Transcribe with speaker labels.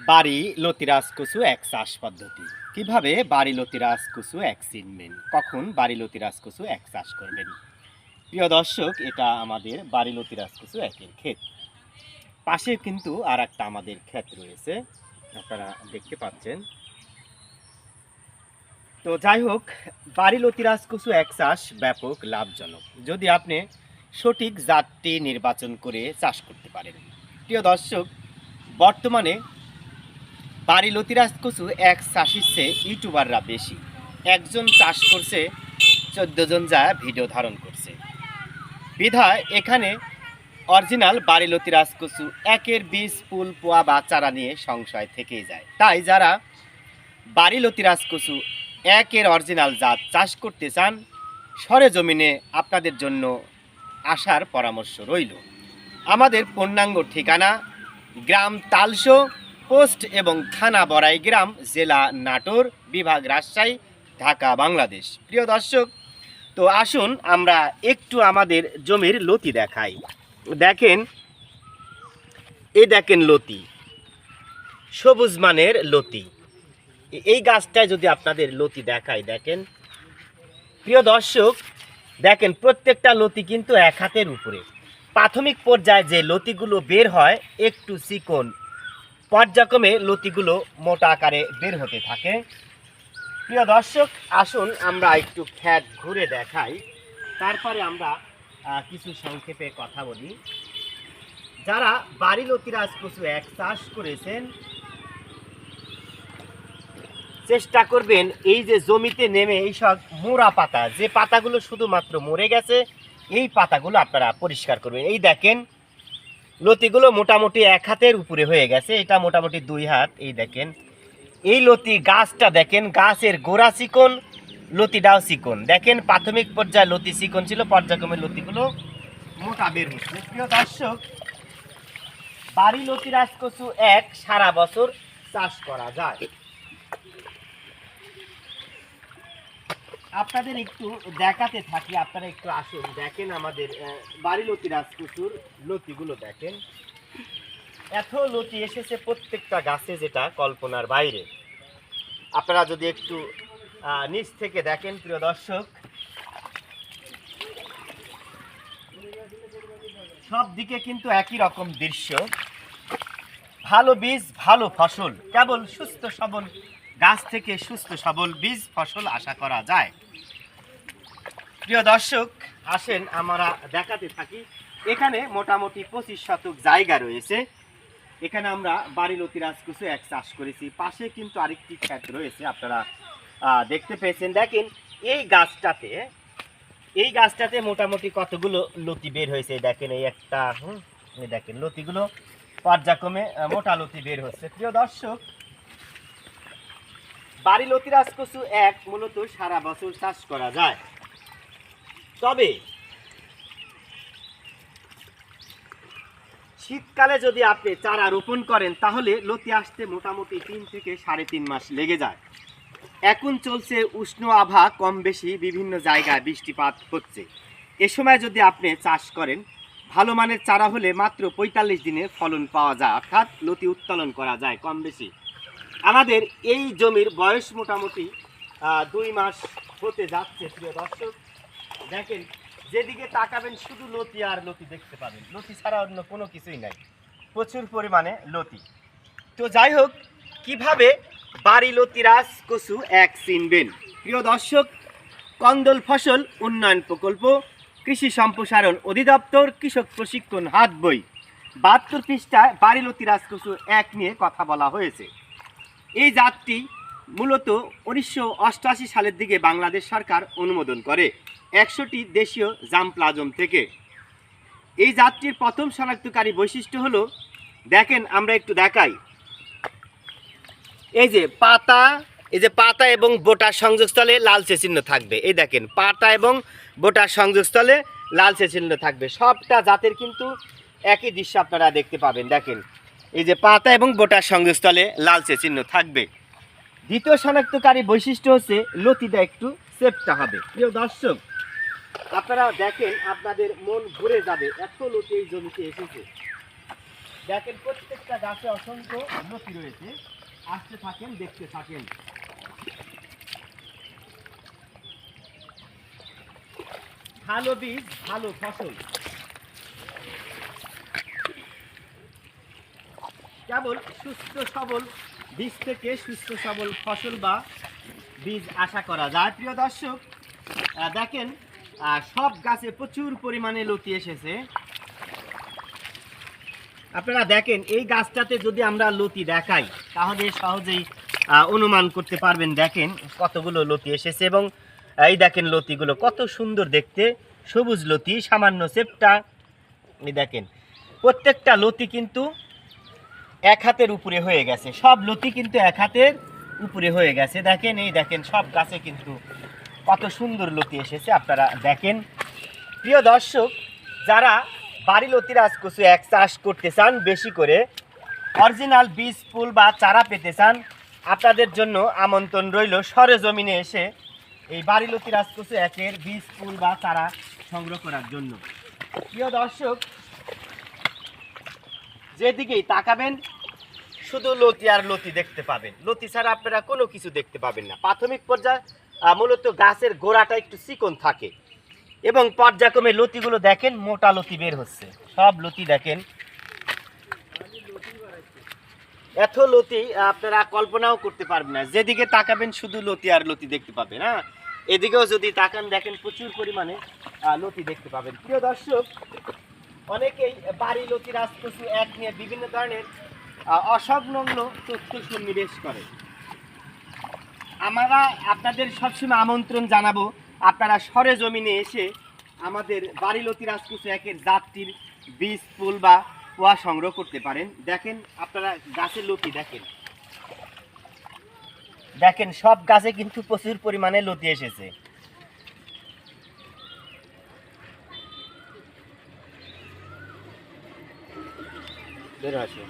Speaker 1: বাড়ি লতিরাজ কচু এক চাষ পদ্ধতি। কিভাবে বাড়ি লতিরাজ কচু এক চিনবেন, কখন বাড়ি লতিরাজ কচু এক চাষ করবেন। প্রিয় দর্শক, এটা আমাদের বাড়ি লতিরাজ কচু একের ক্ষেত। পাশে কিন্তু আর একটা আমাদের ক্ষেত রয়েছে, আপনারা দেখতে পাচ্ছেন। তো যাই হোক, বাড়ি লতিরাজ কচু এক চাষ ব্যাপক লাভজনক যদি আপনি সঠিক জাতটি নির্বাচন করে চাষ করতে পারেন। প্রিয় দর্শক, বর্তমানে বাড়ি লতিরাজ কচু এক চাষির চেয়ে ইউটিউবাররা বেশি। একজন চাষ করছে, 14 জন যা ভিডিও ধারণ করছে। বিধায় এখানে অরিজিনাল বাড়ি লতিরাজ কচু একের বীজ, ফুল, পোয়া বা চারা নিয়ে সংশয় থেকেই যায়। তাই যারা বাড়ি লতিরাজ কচু একের অরিজিনাল জাত চাষ করতে চান, সরেজমিনে আপনাদের জন্য আসার পরামর্শ রইল। আমাদের পূর্ণাঙ্গ ঠিকানা গ্রাম তালশো, পোস্ট এবং থানা বড়াই গ্রাম, জেলা নাটোর, বিভাগ রাজশাহী, ঢাকা, বাংলাদেশ। প্রিয় দর্শক, তো আসুন আমরা একটু আমাদের জমির লতি দেখাই। দেখেন, এই দেখেন লতি, সবুজ মানের লতি। এই গাছটায় যদি আপনাদের লতি দেখাই, দেখেন প্রিয় দর্শক, দেখেন প্রত্যেকটা লতি কিন্তু এক হাতের উপরে। প্রাথমিক পর্যায়ে যে লতিগুলো বের হয় একটু চিকন, পর্যায়ক্রমে লতিগুলো মোটা আকারে বের হতে থাকে। প্রিয় দর্শক, আসুন আমরা একটু ক্ষেত ঘুরে দেখাই, তারপরে আমরা কিছু সংক্ষেপে কথা বলি। যারা বাড়ি লতিরাজ কচু এক চাষ করেছেন, চেষ্টা করবেন এই যে জমিতে নেমে এই সব মোড়া পাতা, যে পাতাগুলো শুধুমাত্র মরে গেছে, এই পাতাগুলো আপনারা পরিষ্কার করবেন। এই দেখেন লতিগুলো মোটামুটি এক হাতের উপরে হয়ে গেছে, এটা মোটামুটি 2 হাত। এই দেখেন এই লতি গাছটা, দেখেন গাছের গোড়া চিকন, লতিটাও চিকন। দেখেন প্রাথমিক পর্যায়ে লতি চিকন ছিল, পর্যায়ক্রমে লতিগুলো মোটা বের হচ্ছে। প্রিয় দর্শক, বাড়ি লতিরাজ কচু এক সারা বছর চাষ করা যায়। আপনাদের একটু দেখাতে থাকি, আপনারা একটু আসুন। দেখেন আমাদের বাড়ি লতিরাজ কচুর লতিগুলো দেখেন, এত লতি এসেছে প্রত্যেকটা গাছে, যেটা কল্পনার বাইরে। আপনারা যদি একটু নিচ থেকে দেখেন প্রিয় দর্শক, সব দিকে কিন্তু একই রকম দৃশ্য। ভালো বীজ, ভালো ফসল, কেবল সুস্থ সবল গাছ থেকে সুস্থ সবল বীজ ফসল আশা করা যায়। প্রিয় দর্শক, আসেন আমরা দেখাতে থাকি। এখানে মোটামুটি 25 শতক জায়গা রয়েছে। এখানে আমরা বাড়ি লতিরাজ কচু এক চাষ করেছি। পাশে কিন্তু আরেকটি ক্ষেত রয়েছে, আপনারা দেখতে পেয়েছেন। দেখেন এই গাছটাতে মোটামুটি কতগুলো লতি বের হয়েছে। দেখেন এই একটা, এই দেখেন লতিগুলো পর্যায়ক্রমে মোটা লতি বের হচ্ছে। প্রিয় দর্শক, বাড়ি লতিরাজ কচু এক মূলত সারা বছর চাষ করা যায়। তবে শীতকালে যদি আপনি চারা রোপণ করেন, তাহলে লতি আসতে মোটামুটি 3 থেকে 3.5 মাস লেগে যায়। এখন চলছে উষ্ণ আবহাওয়া, কম বেশি বিভিন্ন জায়গায় বৃষ্টিপাত হচ্ছে। এ সময় যদি আপনি চাষ করেন, ভালো মানের চারা হলে মাত্র 45 দিনে ফলন পাওয়া যায়, অর্থাৎ লতি উত্তোলন করা যায় কম বেশি। আমাদের এই জমির বয়স মোটামুটি 2 মাস হতে যাচ্ছে। প্রিয় দর্শক, দেখেন যেদিকে তাকাবেন শুধু লতি আর লতি দেখতে পাবেন, লতি ছাড়া অন্য কোনো কিছুই নাই, প্রচুর পরিমাণে লতি। তো যাই হোক, কিভাবে বাড়ি লতিরাজ কচু এক চিনবেন। প্রিয় দর্শক, কন্দল ফসল উন্নয়ন প্রকল্প, কৃষি সম্প্রসারণ অধিদপ্তর, কৃষক প্রশিক্ষণ হাত বই 72 পৃষ্ঠায় বাড়ি লতিরাজ কচু এক নিয়ে কথা বলা হয়েছে। এই জাতটি মূলত 1988 সালের দিকে বাংলাদেশ সরকার অনুমোদন করে 100টি দেশীয় জামপ্লাজম থেকে। এই জাতটির প্রথম শনাক্তকারী বৈশিষ্ট্য হলো, দেখেন আমরা একটু দেখাই, এই যে পাতা এবং বোটার সংযোগস্থলে লালচে চিহ্ন থাকবে। এই দেখেন পাতা এবং বোটার সংযোগস্থলে লালচে চিহ্ন থাকবে। সবটা জাতের কিন্তু একই দৃশ্য আপনারা দেখতে পাবেন। দেখেন এই যে পাতা এবং বোটার সংযোগস্থলে লালচে চিহ্ন থাকবে। দ্বিতীয় শনাক্তকারী বৈশিষ্ট্য হচ্ছে লতিটা একটু চেপটা হবে। প্রিয় দর্শক, আপনারা দেখেন, আপনাদের মন ঘুরে যাবে, এত লতি এই জমিতে এসেছে। দেখেন প্রত্যেকটা গাছে অসংখ্য লতি রয়েছে। আসতে থাকেন, দেখতে থাকেন। ভালো বীজ, ভালো ফসল। কেবল সুস্থ সবল বীজ থেকে সুস্থ সবল ফসল বা বীজ আশা করা যায়। প্রিয় দর্শক, দেখেন সব গাছে প্রচুর পরিমাণে লতি এসেছে। আপনারা দেখেন এই গাছটাতে যদি আমরা লতি দেখাই তাহলে সহজেই অনুমান করতে পারবেন। দেখেন কতগুলো লতি এসেছে এবং এই দেখেন লতিগুলো কত সুন্দর দেখতে, সবুজ লতি, সামান্য চেপটা। এই দেখেন প্রত্যেকটা লতি কিন্তু এক হাতের উপরে হয়ে গেছে, সব লতি কিন্তু এক হাতের উপরে হয়ে গেছে। দেখেন এই দেখেন সব গাছে কিন্তু কত সুন্দর লতি এসেছে, আপনারা দেখেন। প্রিয় দর্শক, যারা বাড়ি লতি রাজকচু এক চাষ করতে চান, বেশি করে অরিজিনাল বীজ ফুল বা চারা পেতে চান, আপনাদের জন্য আমন্ত্রণ রইল সরেজমিনে এসে এই বাড়ি লতি রাজকচু একের বীজ ফুল বা চারা সংগ্রহ করার জন্য। প্রিয় দর্শক, যেদিকেই তাকাবেন শুধু লতি আর লতি দেখতে পাবেন, লতি ছাড়া আপনারা কোনো কিছু দেখতে পাবেন না। প্রাথমিক পর্যায়ে মূলত গাছের গোড়াটা একটু চিকন থাকে এবং পর্যায়ক্রমে লতিগুলো দেখেন মোটা লতি বের হচ্ছে, সব লতি দেখেন। এত লতি আপনারা কল্পনাও করতে পারবেন না। যেদিকে তাকাবেন শুধু লতি আর লতি দেখতে পাবেন। হ্যাঁ, এদিকেও যদি তাকান দেখেন প্রচুর পরিমাণে লতি দেখতে পাবেন। প্রিয় দর্শক, অনেকেই বাড়ি লতি রাজকচু এক নিয়ে বিভিন্ন ধরনের অসংলগ্ন তথ্য সন্নিবেশ করে। আমরা আপনাদের সবসময় আমন্ত্রণ জানাবো, আপনারা সরেজমিনে এসে আমাদের বাড়ি লতি রাজকচু একের জাতটির বীজ ফুল বা পোয়া সংগ্রহ করতে পারেন। দেখেন আপনারা গাছের লতি দেখেন, দেখেন সব গাছে কিন্তু প্রচুর পরিমাণে লতি এসেছে। বের আসে।